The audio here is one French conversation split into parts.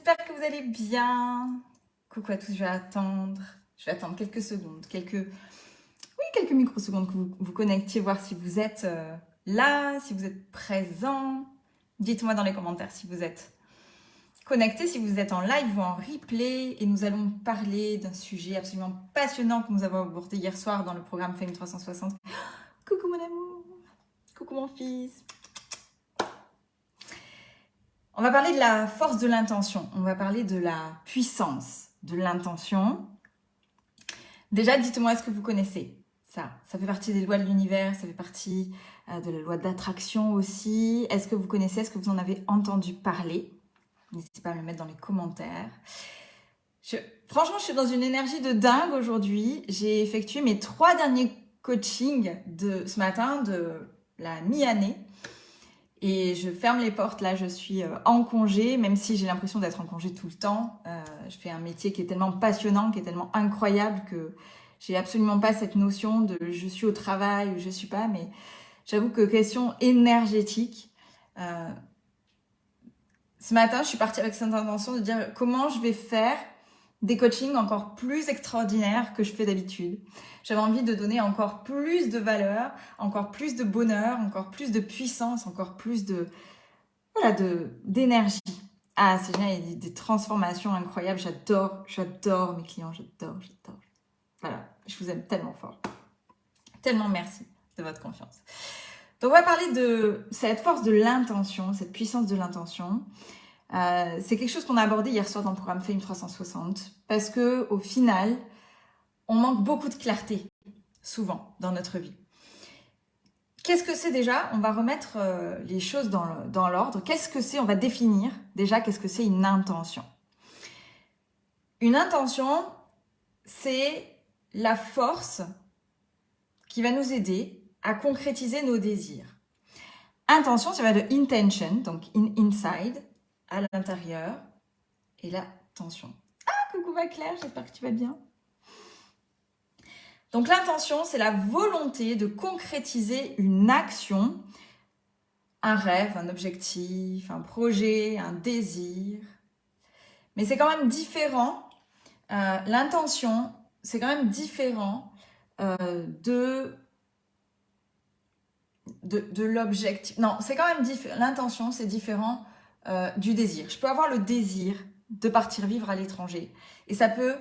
j'espère que vous allez bien. Coucou à tous, je vais attendre quelques secondes, quelques microsecondes que vous connectiez, voir si vous êtes là, si vous êtes présent. Dites-moi dans les commentaires si vous êtes connectés, si vous êtes en live ou en replay. Et nous allons parler d'un sujet absolument passionnant que nous avons abordé hier soir dans le programme Fame 360. Coucou mon amour, coucou mon fils. On va parler de la force de l'intention, on va parler de la puissance de l'intention. Déjà, dites-moi, est-ce que vous connaissez ça? Ça fait partie des lois de l'univers, ça fait partie de la loi d'attraction aussi. Est-ce que vous connaissez, est-ce que vous en avez entendu parler? N'hésitez pas à me le mettre dans les commentaires. Franchement, je suis dans une énergie de dingue aujourd'hui. J'ai effectué mes 3 derniers coachings de ce matin de la mi-année. Et je ferme les portes, là je suis en congé, même si j'ai l'impression d'être en congé tout le temps. Je fais un métier qui est tellement passionnant, qui est tellement incroyable que j'ai absolument pas cette notion de je suis au travail ou je suis pas. Mais j'avoue que question énergétique, ce matin je suis partie avec cette intention de dire comment je vais faire des coachings encore plus extraordinaires que je fais d'habitude. J'avais envie de donner encore plus de valeur, encore plus de bonheur, encore plus de puissance, encore plus d'énergie. Ah, c'est génial, il y a des transformations incroyables. J'adore mes clients, j'adore. Voilà, je vous aime tellement fort. Tellement merci de votre confiance. Donc on va parler de cette force de l'intention, cette puissance de l'intention. C'est quelque chose qu'on a abordé hier soir dans le programme Fame 360 parce que au final, on manque beaucoup de clarté, souvent, dans notre vie. Qu'est-ce que c'est déjà? On va remettre les choses dans l'ordre. Qu'est-ce que c'est? On va définir déjà qu'est-ce que c'est une intention. Une intention, c'est la force qui va nous aider à concrétiser nos désirs. Intention, ça va de intention, donc inside, à l'intérieur, et la tension. Ah, coucou ma Claire, j'espère que tu vas bien. Donc l'intention, c'est la volonté de concrétiser une action, un rêve, un objectif, un projet, un désir. Mais c'est quand même différent, l'intention, c'est quand même différent de l'objectif. Non, c'est quand même différent, l'intention, c'est différent du désir. Je peux avoir le désir de partir vivre à l'étranger et ça peut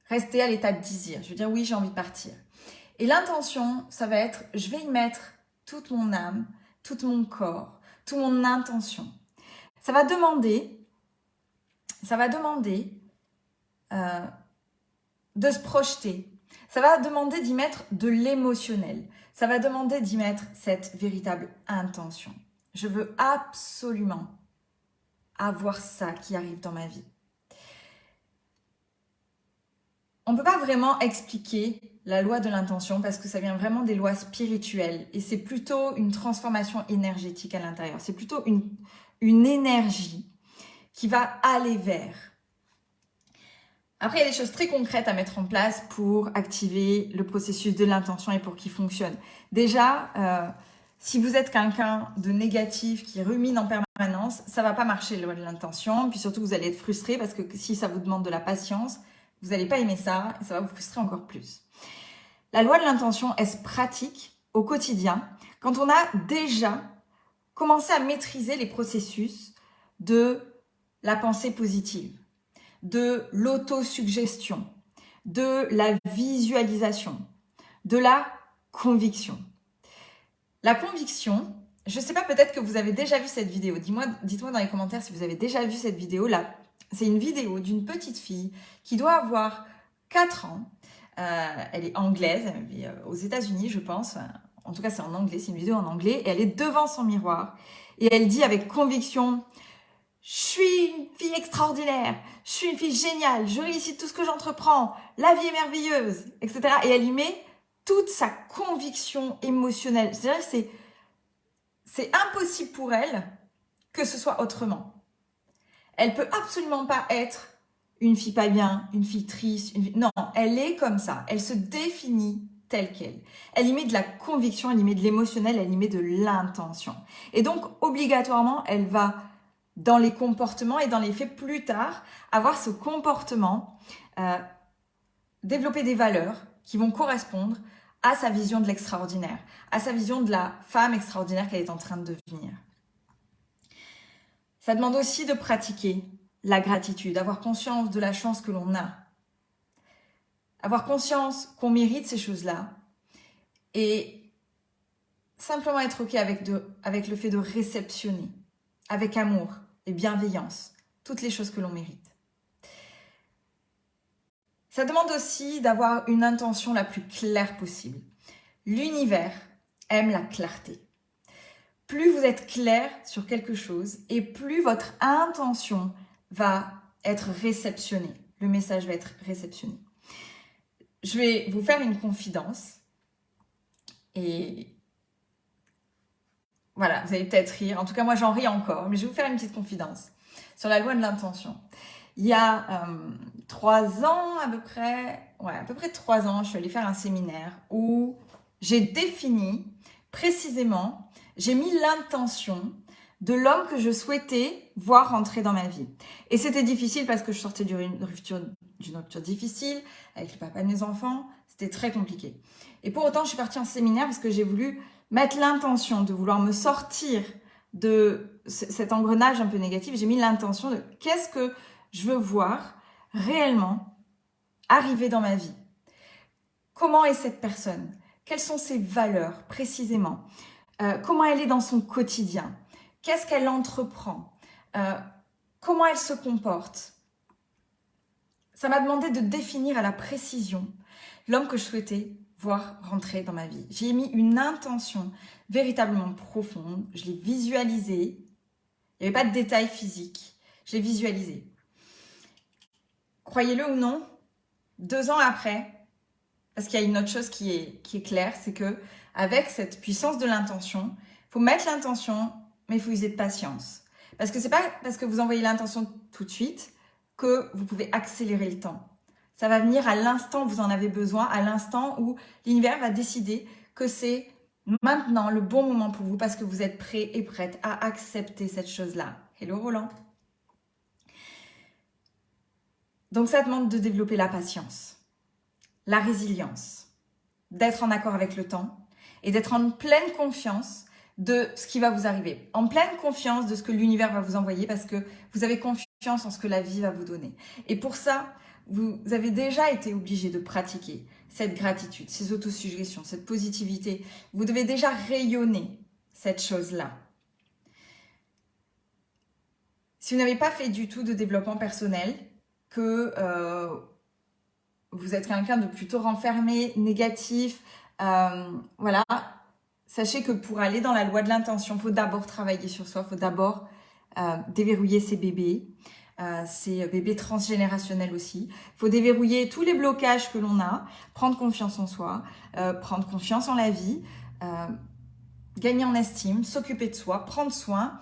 rester à l'état de désir. Je veux dire, oui, j'ai envie de partir. Et l'intention, ça va être, je vais y mettre toute mon âme, tout mon corps, toute mon intention. Ça va demander de se projeter. Ça va demander d'y mettre de l'émotionnel. Ça va demander d'y mettre cette véritable intention. Je veux absolument avoir ça qui arrive dans ma vie. On ne peut pas vraiment expliquer la loi de l'intention parce que ça vient vraiment des lois spirituelles et c'est plutôt une transformation énergétique à l'intérieur. C'est plutôt une énergie qui va aller vers. Après, il y a des choses très concrètes à mettre en place pour activer le processus de l'intention et pour qu'il fonctionne. Déjà, si vous êtes quelqu'un de négatif qui rumine en permanence, ça ne va pas marcher la loi de l'intention. Puis surtout, vous allez être frustré parce que si ça vous demande de la patience, vous n'allez pas aimer ça et ça va vous frustrer encore plus. La loi de l'intention, elle se pratique au quotidien quand on a déjà commencé à maîtriser les processus de la pensée positive, de l'autosuggestion, de la visualisation, de la conviction. La conviction, je ne sais pas, peut-être que vous avez déjà vu cette vidéo. Dites-moi dans les commentaires si vous avez déjà vu cette vidéo-là. C'est une vidéo d'une petite fille qui doit avoir 4 ans. Elle est anglaise, elle vit aux États-Unis, je pense. En tout cas, c'est en anglais, c'est une vidéo en anglais. Et elle est devant son miroir. Et elle dit avec conviction, « Je suis une fille extraordinaire, je suis une fille géniale, je réussis tout ce que j'entreprends, la vie est merveilleuse, etc. » Et elle y met toute sa conviction émotionnelle. C'est-à-dire que c'est impossible pour elle que ce soit autrement. Elle peut absolument pas être une fille pas bien, une fille triste. Non, elle est comme ça. Elle se définit telle qu'elle. Elle y met de la conviction, elle y met de l'émotionnel, elle y met de l'intention. Et donc, obligatoirement, elle va dans les comportements et dans les faits plus tard, avoir ce comportement, développer des valeurs qui vont correspondre à sa vision de l'extraordinaire, à sa vision de la femme extraordinaire qu'elle est en train de devenir. Ça demande aussi de pratiquer la gratitude, avoir conscience de la chance que l'on a, avoir conscience qu'on mérite ces choses-là et simplement être OK avec le fait de réceptionner, avec amour et bienveillance, toutes les choses que l'on mérite. Ça demande aussi d'avoir une intention la plus claire possible. L'univers aime la clarté. Plus vous êtes clair sur quelque chose et plus votre intention va être réceptionnée. Le message va être réceptionné. Je vais vous faire une confidence et voilà, vous allez peut-être rire. En tout cas, moi, j'en ris encore, mais je vais vous faire une petite confidence sur la loi de l'intention. Il y a 3 ans à peu près 3 ans, je suis allée faire un séminaire où j'ai défini précisément, j'ai mis l'intention de l'homme que je souhaitais voir rentrer dans ma vie. Et c'était difficile parce que je sortais d'une rupture difficile avec le papa de mes enfants. C'était très compliqué. Et pour autant, je suis partie en séminaire parce que j'ai voulu mettre l'intention de vouloir me sortir de cet engrenage un peu négatif. J'ai mis l'intention de qu'est-ce que je veux voir réellement arriver dans ma vie. Comment est cette personne? Quelles sont ses valeurs précisément? Comment elle est dans son quotidien? Qu'est-ce qu'elle entreprend? Comment elle se comporte? Ça m'a demandé de définir à la précision l'homme que je souhaitais voir rentrer dans ma vie. J'ai mis une intention véritablement profonde. Je l'ai visualisé. Il n'y avait pas de détails physiques. Je l'ai visualisé. Croyez-le ou non, 2 ans après, parce qu'il y a une autre chose qui est claire, c'est que avec cette puissance de l'intention, il faut mettre l'intention, mais il faut user de patience. Parce que c'est pas parce que vous envoyez l'intention tout de suite que vous pouvez accélérer le temps. Ça va venir à l'instant où vous en avez besoin, à l'instant où l'univers va décider que c'est maintenant le bon moment pour vous parce que vous êtes prêt et prête à accepter cette chose-là. Hello Roland. Donc ça demande de développer la patience, la résilience, d'être en accord avec le temps et d'être en pleine confiance de ce qui va vous arriver, en pleine confiance de ce que l'univers va vous envoyer parce que vous avez confiance en ce que la vie va vous donner. Et pour ça, vous avez déjà été obligé de pratiquer cette gratitude, ces autosuggestions, cette positivité. Vous devez déjà rayonner cette chose-là. Si vous n'avez pas fait du tout de développement personnel, que vous êtes quelqu'un de plutôt renfermé, négatif, voilà, sachez que pour aller dans la loi de l'intention, il faut d'abord travailler sur soi, il faut d'abord déverrouiller ses bébés transgénérationnels aussi. Il faut déverrouiller tous les blocages que l'on a, prendre confiance en soi, prendre confiance en la vie, gagner en estime, s'occuper de soi, prendre soin,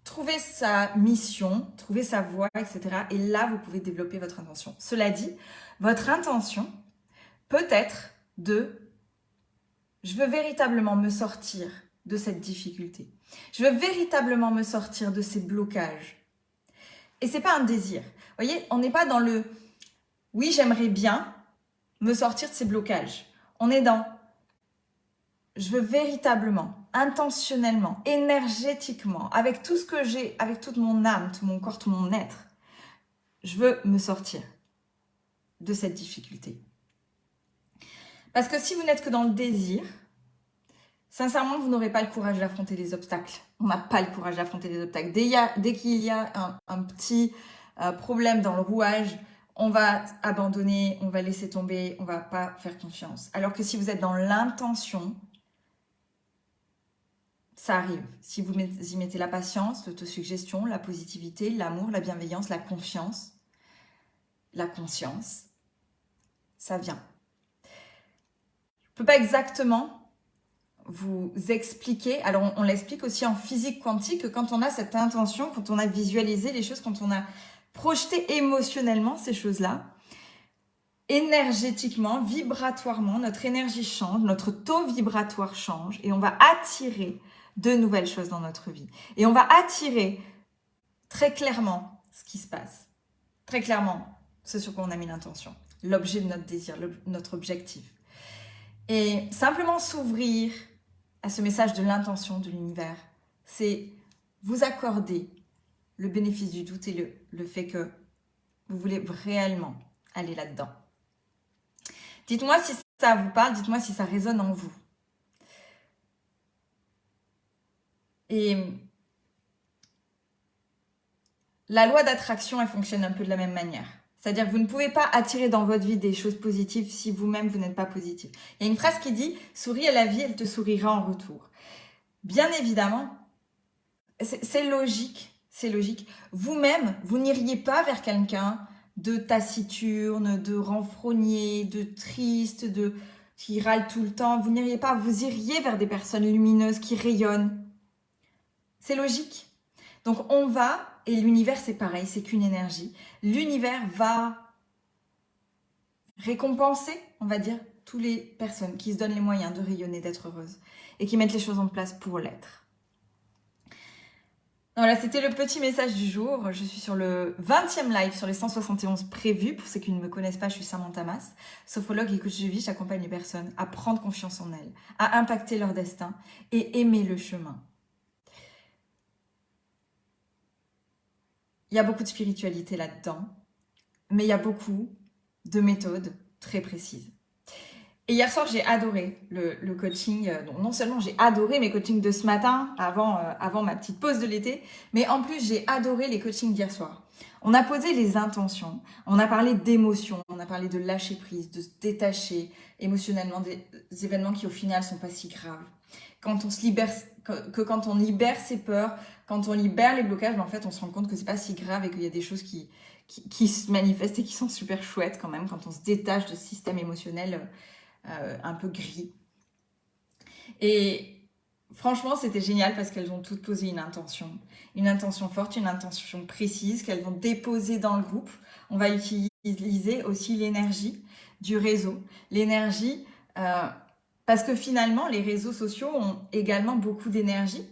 trouver sa mission, trouver sa voie, etc. Et là, vous pouvez développer votre intention. Cela dit, votre intention peut être de « je veux véritablement me sortir de cette difficulté. Je veux véritablement me sortir de ces blocages. » Et c'est pas un désir. Vous voyez, on n'est pas dans le « oui, j'aimerais bien me sortir de ces blocages ». On est dans « je veux véritablement, intentionnellement, énergétiquement, avec tout ce que j'ai, avec toute mon âme, tout mon corps, tout mon être, je veux me sortir de cette difficulté. » Parce que si vous n'êtes que dans le désir, sincèrement, vous n'aurez pas le courage d'affronter les obstacles. On n'a pas le courage d'affronter les obstacles. Dès qu'il y a un petit problème dans le rouage, on va abandonner, on va laisser tomber, on ne va pas faire confiance. Alors que si vous êtes dans l'intention, ça arrive. Si vous y mettez la patience, l'autosuggestion, la positivité, l'amour, la bienveillance, la confiance, la conscience, ça vient. Je ne peux pas exactement vous expliquer. Alors, on l'explique aussi en physique quantique que quand on a cette intention, quand on a visualisé les choses, quand on a projeté émotionnellement ces choses-là, énergétiquement, vibratoirement, notre énergie change, notre taux vibratoire change et on va attirer de nouvelles choses dans notre vie. Et on va attirer très clairement ce qui se passe. Très clairement ce sur quoi on a mis l'intention. L'objet de notre désir, notre objectif. Et simplement s'ouvrir à ce message de l'intention de l'univers, c'est vous accorder le bénéfice du doute et le fait que vous voulez réellement aller là-dedans. Dites-moi si ça vous parle, dites-moi si ça résonne en vous. Et la loi d'attraction, elle fonctionne un peu de la même manière. C'est-à-dire que vous ne pouvez pas attirer dans votre vie des choses positives si vous-même, vous n'êtes pas positif. Il y a une phrase qui dit « Souris à la vie, elle te sourira en retour ». Bien évidemment, c'est logique, c'est logique. Vous-même, vous n'iriez pas vers quelqu'un de taciturne, de renfrogné, de triste, qui râle tout le temps. Vous n'iriez pas, vous iriez vers des personnes lumineuses qui rayonnent. C'est logique. Donc on va, et l'univers c'est pareil, c'est qu'une énergie. L'univers va récompenser, on va dire, toutes les personnes qui se donnent les moyens de rayonner, d'être heureuses et qui mettent les choses en place pour l'être. Voilà, c'était le petit message du jour. Je suis sur le 20e live sur les 171 prévus. Pour ceux qui ne me connaissent pas, je suis Samantha Mas, sophrologue et coach de vie. J'accompagne les personnes à prendre confiance en elles, à impacter leur destin et aimer le chemin. Il y a beaucoup de spiritualité là-dedans, mais il y a beaucoup de méthodes très précises. Et hier soir, j'ai adoré le coaching. Donc non seulement j'ai adoré mes coachings de ce matin, avant ma petite pause de l'été, mais en plus, j'ai adoré les coachings d'hier soir. On a posé les intentions, on a parlé d'émotions, on a parlé de lâcher prise, de se détacher émotionnellement des événements qui au final sont pas si graves. Quand on se libère, quand on libère ses peurs, quand on libère les blocages, en fait, on se rend compte que c'est pas si grave et qu'il y a des choses qui se manifestent et qui sont super chouettes quand même quand on se détache de ce système émotionnel un peu gris. Et franchement, c'était génial parce qu'elles ont toutes posé une intention forte, une intention précise qu'elles vont déposer dans le groupe. On va utiliser aussi l'énergie du réseau, l'énergie parce que finalement, les réseaux sociaux ont également beaucoup d'énergie.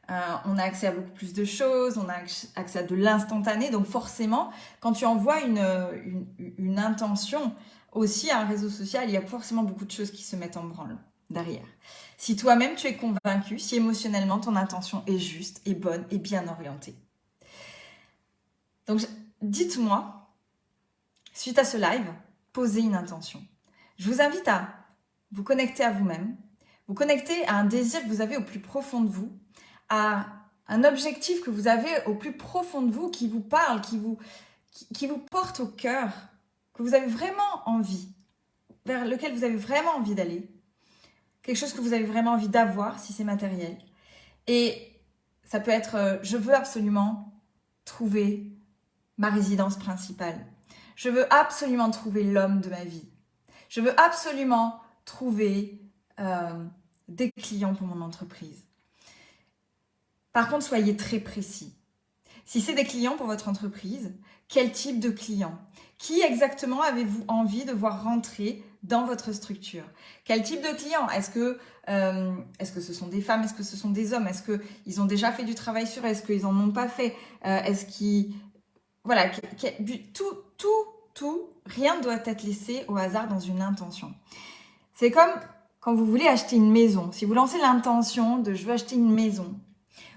On a accès à beaucoup plus de choses, on a accès à de l'instantané. Donc forcément, quand tu envoies une intention aussi à un réseau social, il y a forcément beaucoup de choses qui se mettent en branle derrière. Si toi-même tu es convaincu, si émotionnellement ton intention est juste, est bonne et bien orientée. Donc dites-moi, suite à ce live, posez une intention. Je vous invite à vous connecter à vous-même, vous connecter à un désir que vous avez au plus profond de vous, à un objectif que vous avez au plus profond de vous, qui vous parle, qui vous porte au cœur, que vous avez vraiment envie, vers lequel vous avez vraiment envie d'aller, quelque chose que vous avez vraiment envie d'avoir si c'est matériel. Et ça peut être je veux absolument trouver ma résidence principale. Je veux absolument trouver l'homme de ma vie. Je veux absolument trouver des clients pour mon entreprise. Par contre, soyez très précis. Si c'est des clients pour votre entreprise, quel type de clients? Qui exactement avez-vous envie de voir rentrer dans votre structure? Quel type de clients? Est-ce que ce sont des femmes? Est-ce que ce sont des hommes? Est-ce qu'ils ont déjà fait du travail sur eux? Est-ce qu'ils n'en ont pas fait? Est-ce qu'ils... Voilà, tout, rien ne doit être laissé au hasard dans une intention. C'est comme quand vous voulez acheter une maison. Si vous lancez l'intention de « je veux acheter une maison »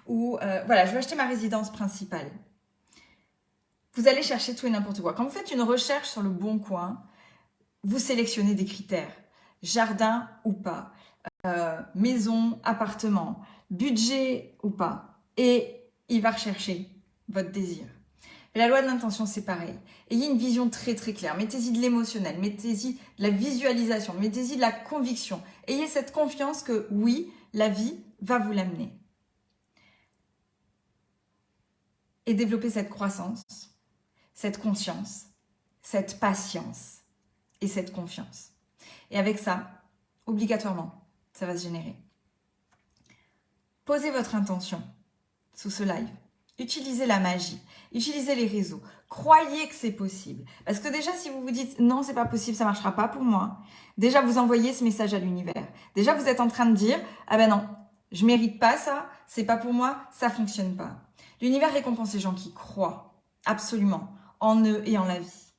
ou voilà, je veux acheter ma résidence principale. Vous allez chercher tout et n'importe quoi. Quand vous faites une recherche sur le bon coin, vous sélectionnez des critères. Jardin ou pas, maison, appartement, budget ou pas. Et il va rechercher votre désir. Et la loi de l'intention, c'est pareil. Ayez une vision très très claire. Mettez-y de l'émotionnel, mettez-y de la visualisation, mettez-y de la conviction. Ayez cette confiance que oui, la vie va vous l'amener. Et développer cette croissance, cette conscience, cette patience et cette confiance. Et avec ça, obligatoirement, ça va se générer. Posez votre intention sous ce live. Utilisez la magie, utilisez les réseaux. Croyez que c'est possible. Parce que déjà, si vous vous dites « non, c'est pas possible, ça marchera pas pour moi », déjà, vous envoyez ce message à l'univers. Déjà, vous êtes en train de dire « ah ben non, je mérite pas ça, c'est pas pour moi, ça fonctionne pas. L'univers récompense les gens qui croient absolument en eux et en la vie.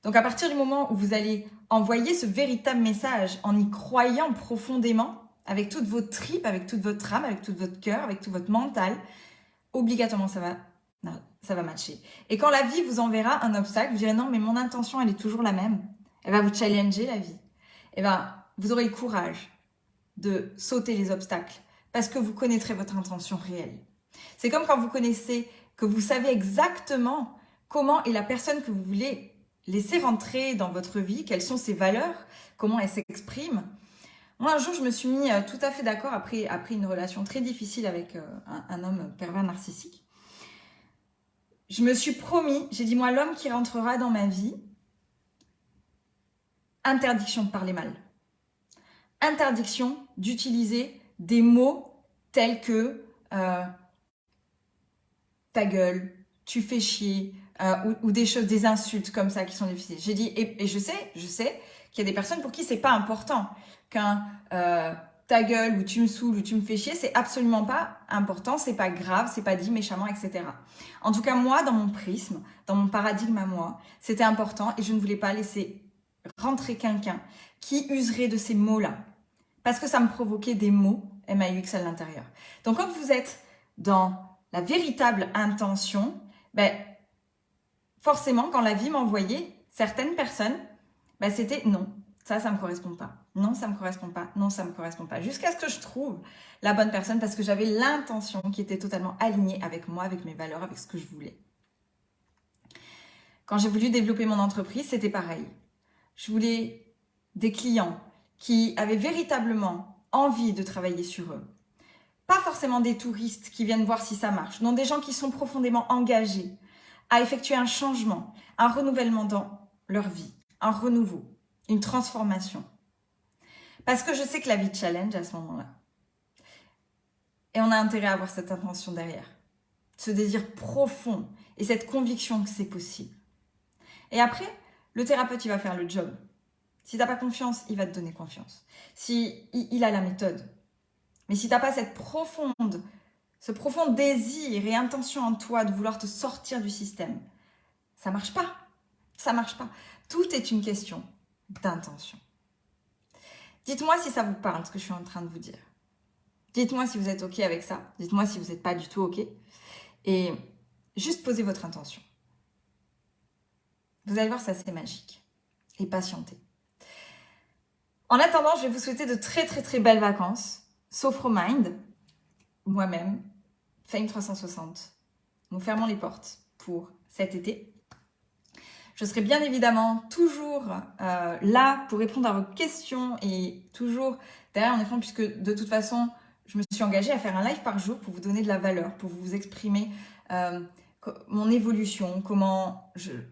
Donc à partir du moment où vous allez envoyer ce véritable message en y croyant profondément, avec toutes vos tripes, avec toute votre âme, avec tout votre cœur, avec tout votre mental, obligatoirement ça va matcher. Et quand la vie vous enverra un obstacle, vous direz non mais mon intention elle est toujours la même. Elle va vous challenger la vie. Et vous aurez le courage de sauter les obstacles parce que vous connaîtrez votre intention réelle. C'est comme quand vous savez exactement comment est la personne que vous voulez laisser rentrer dans votre vie, quelles sont ses valeurs, comment elle s'exprime. Moi, un jour, je me suis mis tout à fait d'accord après une relation très difficile avec un homme pervers narcissique. Je me suis promis, j'ai dit, moi, l'homme qui rentrera dans ma vie, interdiction de parler mal. Interdiction d'utiliser des mots tels que ta gueule, tu fais chier, ou des choses, des insultes comme ça qui sont difficiles. J'ai dit, et je sais qu'il y a des personnes pour qui c'est pas important qu'un ta gueule ou tu me saoules ou tu me fais chier, c'est absolument pas important, c'est pas grave, c'est pas dit méchamment, etc. En tout cas, moi, dans mon prisme, dans mon paradigme à moi, c'était important et je ne voulais pas laisser rentrer quelqu'un qui userait de ces mots-là parce que ça me provoquait des mots MAUX à l'intérieur. Donc, quand vous êtes dans la véritable intention, forcément, quand la vie m'envoyait certaines personnes, c'était non, ça me correspond pas. Non, ça me correspond pas. Non, ça me correspond pas. Jusqu'à ce que je trouve la bonne personne parce que j'avais l'intention qui était totalement alignée avec moi, avec mes valeurs, avec ce que je voulais. Quand j'ai voulu développer mon entreprise, c'était pareil. Je voulais des clients qui avaient véritablement envie de travailler sur eux. Pas forcément des touristes qui viennent voir si ça marche. Non, des gens qui sont profondément engagés à effectuer un changement, un renouvellement dans leur vie, un renouveau, une transformation. Parce que je sais que la vie challenge à ce moment-là. Et on a intérêt à avoir cette intention derrière, ce désir profond et cette conviction que c'est possible. Et après, le thérapeute, il va faire le job. Si tu n'as pas confiance, il va te donner confiance. Il a la méthode. Mais si tu n'as pas ce profond désir et intention en toi de vouloir te sortir du système, ça ne marche pas. Ça ne marche pas. Tout est une question d'intention. Dites-moi si ça vous parle, ce que je suis en train de vous dire. Dites-moi si vous êtes OK avec ça. Dites-moi si vous n'êtes pas du tout OK. Et juste posez votre intention. Vous allez voir, ça c'est magique. Et patientez. En attendant, je vais vous souhaiter de très très très belles vacances. Sophramind, moi-même, Fame 360. Nous fermons les portes pour cet été. Je serai bien évidemment toujours là pour répondre à vos questions et toujours derrière mon écran puisque de toute façon, je me suis engagée à faire un live par jour pour vous donner de la valeur, pour vous exprimer mon évolution,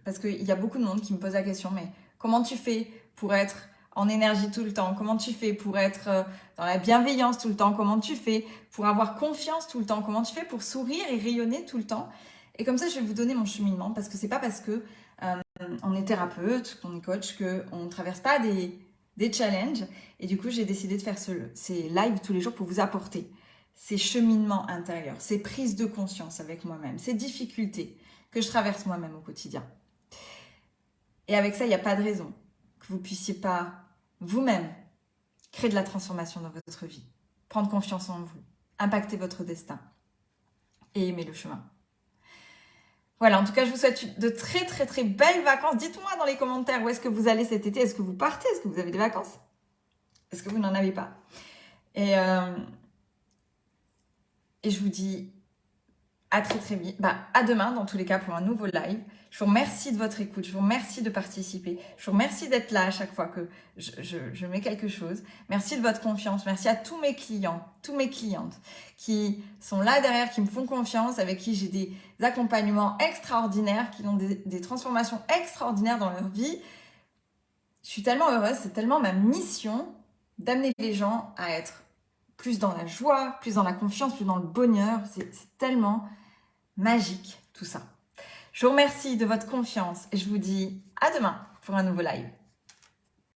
parce qu'il y a beaucoup de monde qui me pose la question, mais comment tu fais pour être en énergie tout le temps? Comment tu fais pour être dans la bienveillance tout le temps? Comment tu fais pour avoir confiance tout le temps? Comment tu fais pour sourire et rayonner tout le temps? Et comme ça, je vais vous donner mon cheminement parce que c'est pas parce que on est thérapeute, qu'on est coach, qu'on ne traverse pas des challenges. Et du coup, j'ai décidé de faire ces lives tous les jours pour vous apporter ces cheminements intérieurs, ces prises de conscience avec moi-même, ces difficultés que je traverse moi-même au quotidien. Et avec ça, il n'y a pas de raison que vous ne puissiez pas vous-même créer de la transformation dans votre vie, prendre confiance en vous, impacter votre destin et aimer le chemin. Voilà, en tout cas, je vous souhaite de très très très belles vacances. Dites-moi dans les commentaires où est-ce que vous allez cet été. Est-ce que vous partez? Est-ce que vous avez des vacances? Est-ce que vous n'en avez pas? Et je vous dis à très très vite. À demain dans tous les cas pour un nouveau live. Je vous remercie de votre écoute. Je vous remercie de participer. Je vous remercie d'être là à chaque fois que je mets quelque chose. Merci de votre confiance. Merci à tous mes clients, toutes mes clientes qui sont là derrière, qui me font confiance, avec qui j'ai des accompagnements extraordinaires, qui ont des transformations extraordinaires dans leur vie. Je suis tellement heureuse. C'est tellement ma mission d'amener les gens à être plus dans la joie, plus dans la confiance, plus dans le bonheur. C'est tellement magique tout ça. Je vous remercie de votre confiance et je vous dis à demain pour un nouveau live.